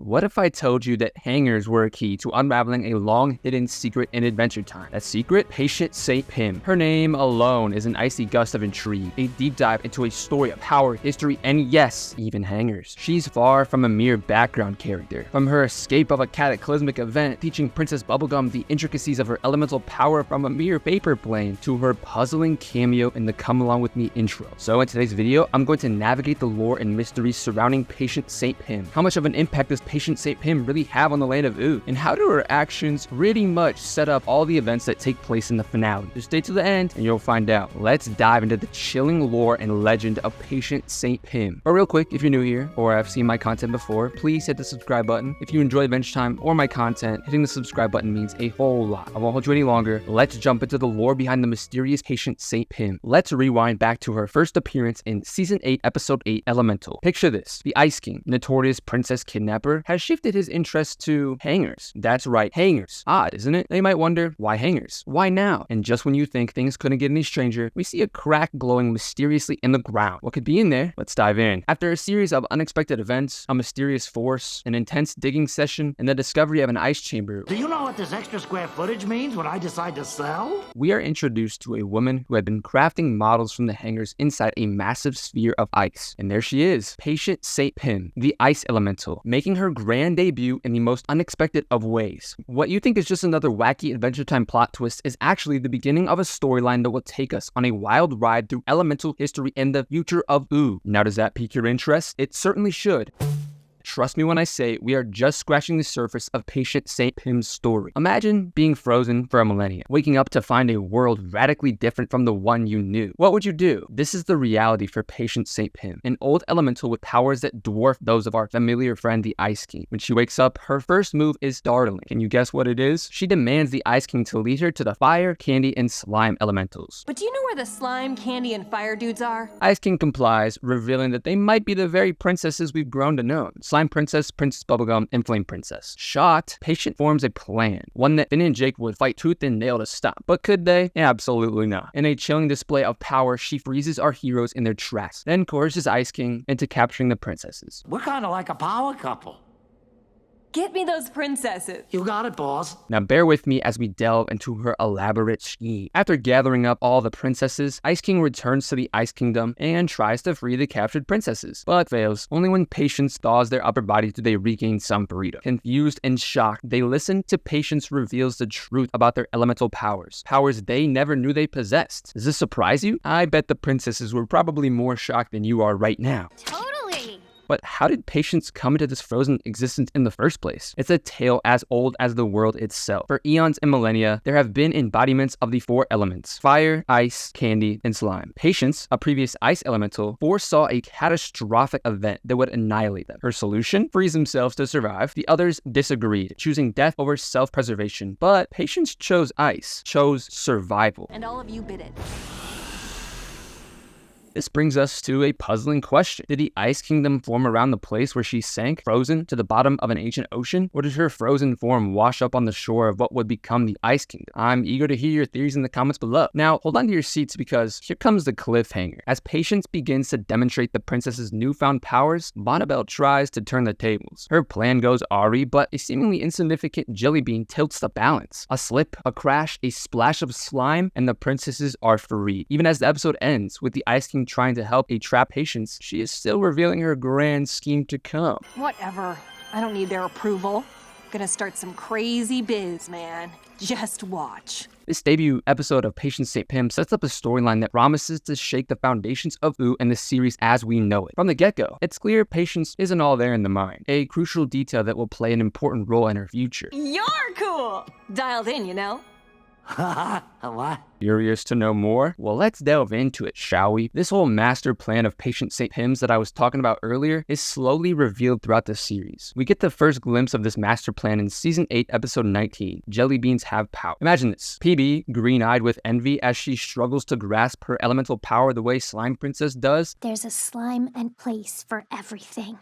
What if I told you that hangers were a key to unraveling a long-hidden secret in Adventure Time? That secret? Patient St. Pym. Her name alone is an icy gust of intrigue, a deep dive into a story of power, history, and yes, even hangers. She's far from a mere background character. From her escape of a cataclysmic event teaching Princess Bubblegum the intricacies of her elemental power from a mere vapor plane, to her puzzling cameo in the Come Along With Me intro. So in today's video, I'm going to navigate the lore and mysteries surrounding Patient St. Pym. How much of an impact does Patient St. Pym really have on the land of Ooo? And how do her actions pretty much set up all the events that take place in the finale? Just stay to the end and you'll find out. Let's dive into the chilling lore and legend of Patient St. Pym. But real quick, if you're new here or have seen my content before, please hit the subscribe button. If you enjoy Adventure Time or my content, hitting the subscribe button means a whole lot. I won't hold you any longer. Let's jump into the lore behind the mysterious Patient St. Pym. Let's rewind back to her first appearance in Season 8, Episode 8, Elemental. Picture this. The Ice King, notorious princess kidnapper, has shifted his interest to hangers. That's right, hangers. Odd, isn't it? They might wonder, why hangers? Why now? And just when you think things couldn't get any stranger, we see a crack glowing mysteriously in the ground. What could be in there? Let's dive in. After a series of unexpected events, a mysterious force, an intense digging session, and the discovery of an ice chamber, do you know what this extra square footage means when I decide to sell? We are introduced to a woman who had been crafting models from the hangars inside a massive sphere of ice. And there she is, Patient St. Pym, the ice elemental, making her grand debut in the most unexpected of ways. What you think is just another wacky Adventure Time plot twist is actually the beginning of a storyline that will take us on a wild ride through elemental history and the future of Ooo. Now, does that pique your interest? It certainly should. Trust me when I say we are just scratching the surface of Patient St. Pym's story. Imagine being frozen for a millennia, waking up to find a world radically different from the one you knew. What would you do? This is the reality for Patient St. Pym, an old elemental with powers that dwarf those of our familiar friend the Ice King. When she wakes up, her first move is startling. Can you guess what it is? She demands the Ice King to lead her to the fire, candy, and slime elementals. But do you know where the slime, candy, and fire dudes are? Ice King complies, revealing that they might be the very princesses we've grown to know. Slime Princess, Princess Bubblegum, and Flame Princess. Shocked, Patient forms a plan, one that Finn and Jake would fight tooth and nail to stop. But could they? Absolutely not. In a chilling display of power, she freezes our heroes in their tracks, then coerces Ice King into capturing the princesses. We're kind of like a power couple. Get me those princesses. You got it, boss. Now bear with me as we delve into her elaborate scheme. After gathering up all the princesses, Ice King returns to the Ice Kingdom and tries to free the captured princesses, but fails. Only when Patience thaws their upper body do they regain some freedom. Confused and shocked, they listen to Patience reveals the truth about their elemental powers. Powers they never knew they possessed. Does this surprise you? I bet the princesses were probably more shocked than you are right now. Totally. But how did Patience come into this frozen existence in the first place? It's a tale as old as the world itself. For eons and millennia, there have been embodiments of the four elements: fire, ice, candy, and slime. Patience, a previous ice elemental, foresaw a catastrophic event that would annihilate them. Her solution? Freeze themselves to survive. The others disagreed, choosing death over self-preservation. But Patience chose ice, chose survival. And all of you bid it. This brings us to a puzzling question. Did the Ice Kingdom form around the place where she sank, frozen to the bottom of an ancient ocean? Or did her frozen form wash up on the shore of what would become the Ice Kingdom? I'm eager to hear your theories in the comments below. Now, hold on to your seats because here comes the cliffhanger. As Patience begins to demonstrate the princess's newfound powers, Bonnibel tries to turn the tables. Her plan goes awry, but a seemingly insignificant jelly bean tilts the balance. A slip, a crash, a splash of slime, and the princesses are free. Even as the episode ends, with the Ice King trying to help a trapped Patience, she is still revealing her grand scheme to come. Whatever. I don't need their approval. Gonna start some crazy biz, man. Just watch. This debut episode of Patient St. Pym sets up a storyline that promises to shake the foundations of Ooo and the series as we know it. From the get-go, it's clear Patience isn't all there in the mind, a crucial detail that will play an important role in her future. You're cool! Dialed in, you know? What? Curious to know more? Well, let's delve into it, shall we? This whole master plan of Patient St. Pym's that I was talking about earlier is slowly revealed throughout the series. We get the first glimpse of this master plan in Season 8, Episode 19, Jelly Beans Have Power. Imagine this. PB, green-eyed with envy as she struggles to grasp her elemental power the way Slime Princess does. There's a slime and place for everything.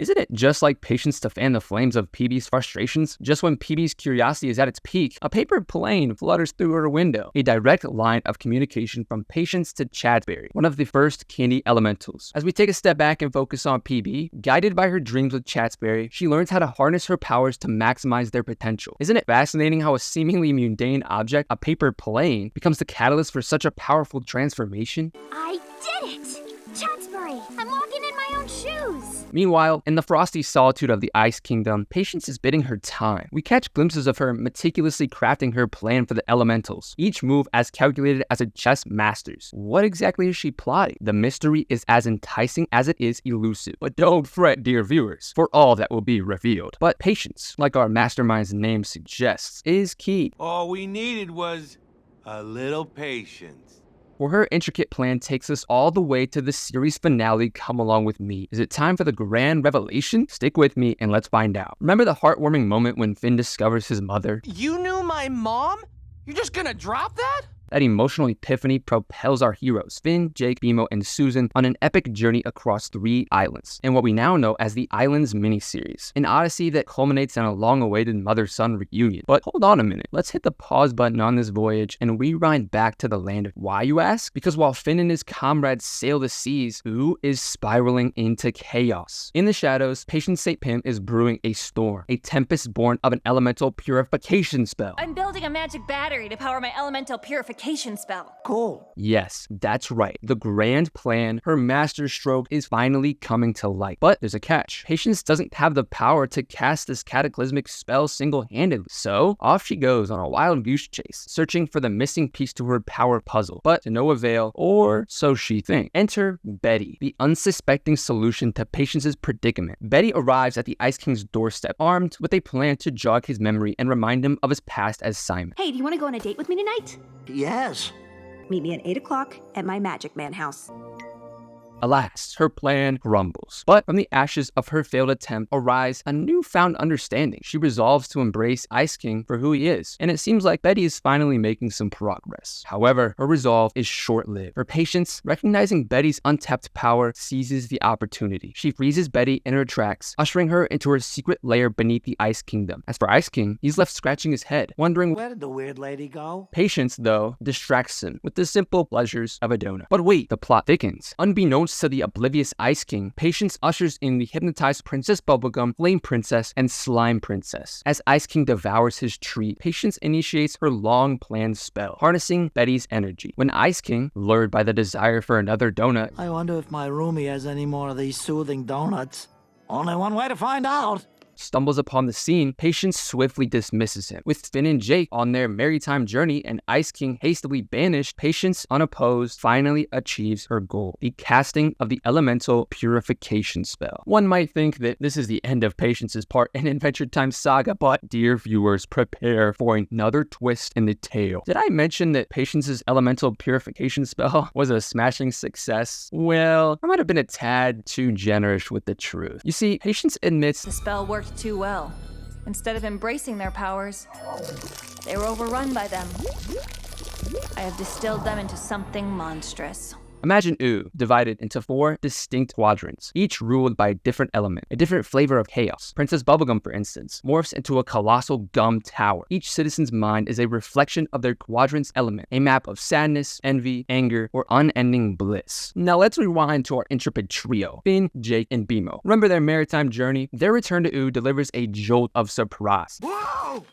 Isn't it just like Patience to fan the flames of PB's frustrations? Just when PB's curiosity is at its peak, a paper plane flutters through her window, a direct line of communication from Patience to Chadsberry, one of the first candy elementals. As we take a step back and focus on PB, guided by her dreams with Chadsberry, she learns how to harness her powers to maximize their potential. Isn't it fascinating how a seemingly mundane object, a paper plane, becomes the catalyst for such a powerful transformation? I did it! Chadsberry, I'm walking in my own shoes! Meanwhile, in the frosty solitude of the Ice Kingdom, Patience is biding her time. We catch glimpses of her meticulously crafting her plan for the elementals, each move as calculated as a chess master's. What exactly is she plotting? The mystery is as enticing as it is elusive. But don't fret, dear viewers, for all that will be revealed. But patience, like our mastermind's name suggests, is key. All we needed was a little patience. For her intricate plan takes us all the way to the series finale, Come Along With Me. Is it time for the grand revelation? Stick with me and let's find out. Remember the heartwarming moment when Finn discovers his mother? You knew my mom? You're just gonna drop that? That emotional epiphany propels our heroes, Finn, Jake, BMO, and Susan, on an epic journey across 3 islands, and what we now know as the Islands miniseries, an odyssey that culminates in a long-awaited mother-son reunion. But hold on a minute, let's hit the pause button on this voyage and rewind back to the land of why, you ask? Because while Finn and his comrades sail the seas, Ooh is spiraling into chaos. In the shadows, Patience St. Pim is brewing a storm, a tempest born of an elemental purification spell. I'm building a magic battery to power my elemental purification spell. Cool. Yes, that's right. The grand plan, her master stroke, is finally coming to light. But there's a catch. Patience doesn't have the power to cast this cataclysmic spell single-handedly. So off she goes on a wild goose chase, searching for the missing piece to her power puzzle. But to no avail, or so she thinks. Enter Betty, the unsuspecting solution to Patience's predicament. Betty arrives at the Ice King's doorstep, armed with a plan to jog his memory and remind him of his past as Simon. Hey, do you want to go on a date with me tonight? Yes. Meet me at 8 o'clock at my Magic Man house. Alas, her plan crumbles. But from the ashes of her failed attempt arise a newfound understanding. She resolves to embrace Ice King for who he is, and it seems like Betty is finally making some progress. However, her resolve is short-lived. Her Patience, recognizing Betty's untapped power, seizes the opportunity. She freezes Betty in her tracks, ushering her into her secret lair beneath the Ice Kingdom. As for Ice King, he's left scratching his head, wondering Where did the weird lady go? Patience, though, distracts him with the simple pleasures of a donut. But wait, the plot thickens. Unbeknownst to the oblivious Ice King, Patience ushers in the hypnotized Princess Bubblegum, Flame Princess, and Slime Princess. As Ice King devours his treat, Patience initiates her long-planned spell, harnessing Betty's energy. When Ice King, lured by the desire for another donut, I wonder if my roomie has any more of these soothing donuts. Only one way to find out. stumbles upon the scene, Patience swiftly dismisses him. With Finn and Jake on their maritime journey and Ice King hastily banished, Patience, unopposed, finally achieves her goal, the casting of the elemental purification spell. One might think that this is the end of Patience's part in Adventure Time saga, but dear viewers, prepare for another twist in the tale. Did I mention that Patience's elemental purification spell was a smashing success? Well, I might have been a tad too generous with the truth. You see, Patience admits The spell worked too well. Instead of embracing their powers, they were overrun by them. I have distilled them into something monstrous. Imagine Ooh divided into 4 distinct quadrants, each ruled by a different element, a different flavor of chaos. Princess Bubblegum, for instance, morphs into a colossal gum tower. Each citizen's mind is a reflection of their quadrant's element, a map of sadness, envy, anger, or unending bliss. Now let's rewind to our intrepid trio, Finn, Jake, and BMO. Remember their maritime journey? Their return to Ooh delivers a jolt of surprise. Whoa!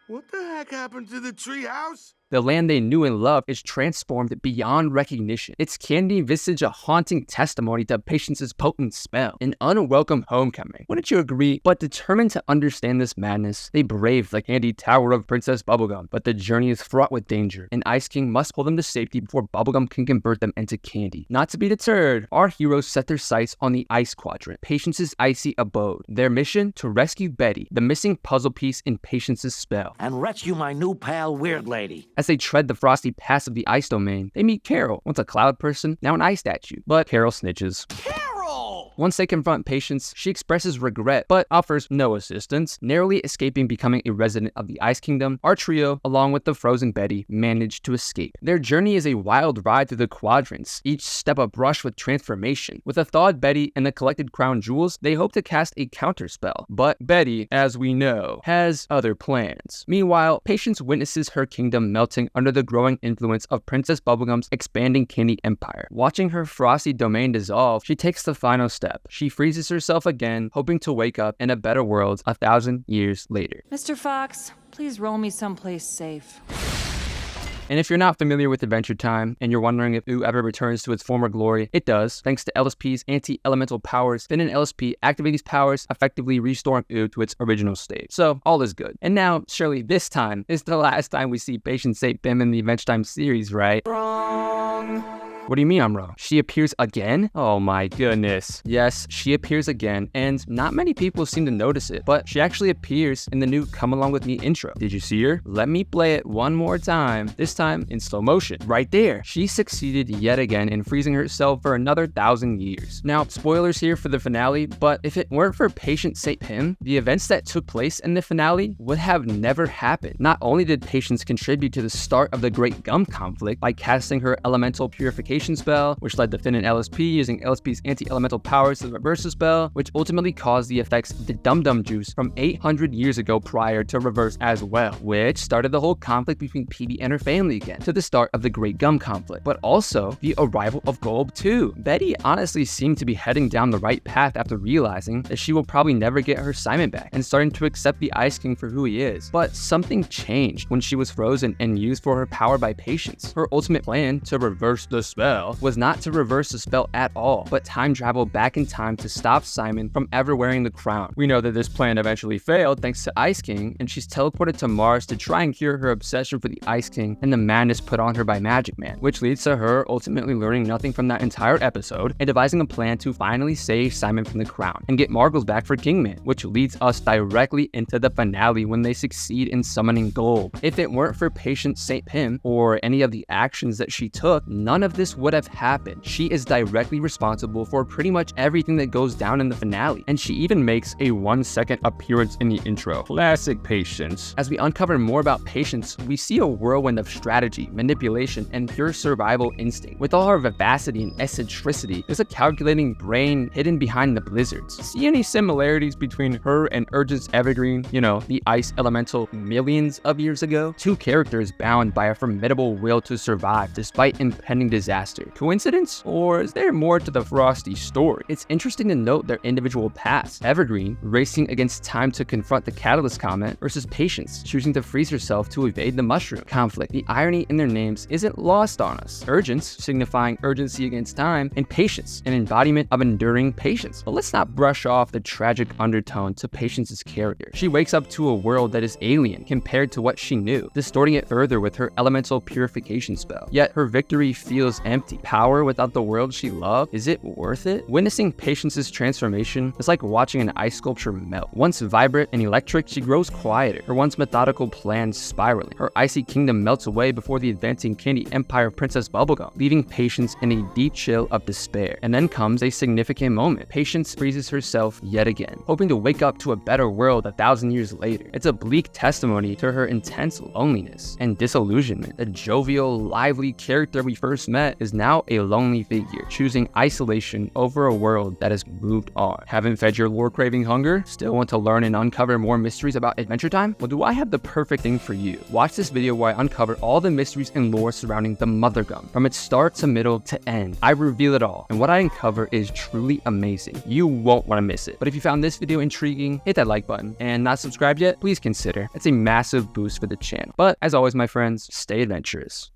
What the heck happened to the treehouse? The land they knew and loved is transformed beyond recognition. Its candy visage a haunting testimony to Patience's potent spell, an unwelcome homecoming. Wouldn't you agree? But determined to understand this madness, they brave the candy tower of Princess Bubblegum. But the journey is fraught with danger, and Ice King must pull them to safety before Bubblegum can convert them into candy. Not to be deterred, our heroes set their sights on the Ice Quadrant, Patience's icy abode. Their mission? To rescue Betty, the missing puzzle piece in Patience's spell. And rescue my new pal, Weird Lady. As they tread the frosty paths of the ice domain, they meet Carol, once a cloud person, now an ice statue. But Carol snitches. Carol! Once they confront Patience, she expresses regret, but offers no assistance. Narrowly escaping becoming a resident of the Ice Kingdom, our trio, along with the frozen Betty, manage to escape. Their journey is a wild ride through the quadrants, each step a brush with transformation. With a thawed Betty and the collected crown jewels, they hope to cast a counterspell. But Betty, as we know, has other plans. Meanwhile, Patience witnesses her kingdom melting under the growing influence of Princess Bubblegum's expanding candy empire. Watching her frosty domain dissolve, she takes the final step. She freezes herself again, hoping to wake up in a better world 1,000 years later. Mr. Fox, please roll me someplace safe. And if you're not familiar with Adventure Time and you're wondering if Ooh ever returns to its former glory, it does, thanks to LSP's anti-elemental powers. Then an LSP activate these powers, effectively restoring Ooh to its original state. So all is good. And now, surely this time is the last time we see Patience St. Pim in the Adventure Time series, right? Wrong. What do you mean I'm wrong? She appears again? Oh my goodness. Yes, she appears again, and not many people seem to notice it, but she actually appears in the new Come Along With Me intro. Did you see her? Let me play it one more time, this time in slow motion. Right there. She succeeded yet again in freezing herself for another 1,000 years. Now, spoilers here for the finale, but if it weren't for Patience St. Pim, the events that took place in the finale would have never happened. Not only did Patience contribute to the start of the Great Gum conflict by casting her elemental purification spell, which led to Finn and LSP using LSP's anti-elemental powers to reverse the spell, which ultimately caused the effects of the Dum Dum Juice from 800 years ago prior to reverse as well, which started the whole conflict between Petey and her family again, to the start of the Great Gum conflict, but also the arrival of Golb too. Betty honestly seemed to be heading down the right path after realizing that she will probably never get her Simon back and starting to accept the Ice King for who he is. But something changed when she was frozen and used for her power by Patience. Her ultimate plan to reverse the spell was not to reverse the spell at all, but time travel back in time to stop Simon from ever wearing the crown. We know that this plan eventually failed thanks to Ice King, and she's teleported to Mars to try and cure her obsession for the Ice King and the madness put on her by Magic Man, which leads to her ultimately learning nothing from that entire episode and devising a plan to finally save Simon from the crown and get Margles back for Kingman, which leads us directly into the finale when they succeed in summoning Golb. If it weren't for Patience St. Pim or any of the actions that she took, none of this would have happened. She is directly responsible for pretty much everything that goes down in the finale, and she even makes a 1-second appearance in the intro. Classic Patience. As we uncover more about Patience, we see a whirlwind of strategy, manipulation, and pure survival instinct. With all her vivacity and eccentricity, there's a calculating brain hidden behind the blizzards. See any similarities between her and Urgent's Evergreen, you know, the ice elemental millions of years ago? Two characters bound by a formidable will to survive despite impending disaster. Coincidence? Or is there more to the Frosty story? It's interesting to note their individual paths. Evergreen, racing against time to confront the Catalyst Comet, versus Patience, choosing to freeze herself to evade the mushroom conflict. The irony in their names isn't lost on us. Urgence, signifying urgency against time, and Patience, an embodiment of enduring patience. But let's not brush off the tragic undertone to Patience's character. She wakes up to a world that is alien compared to what she knew, distorting it further with her elemental purification spell. Yet her victory feels empty. Power without the world she loved? Is it worth it? Witnessing Patience's transformation is like watching an ice sculpture melt. Once vibrant and electric, she grows quieter, her once methodical plans spiraling. Her icy kingdom melts away before the advancing candy empire of Princess Bubblegum, leaving Patience in a deep chill of despair. And then comes a significant moment. Patience freezes herself yet again, hoping to wake up to a better world 1,000 years later. It's a bleak testimony to her intense loneliness and disillusionment. The jovial, lively character we first met is now a lonely figure, choosing isolation over a world that has moved on. Haven't fed your lore-craving hunger? Still want to learn and uncover more mysteries about Adventure Time? Well, do I have the perfect thing for you? Watch this video where I uncover all the mysteries and lore surrounding the Mother Gum, from its start to middle to end. I reveal it all, and what I uncover is truly amazing. You won't want to miss it. But if you found this video intriguing, hit that like button, and not subscribed yet, please consider. It's a massive boost for the channel. But as always, my friends, stay adventurous.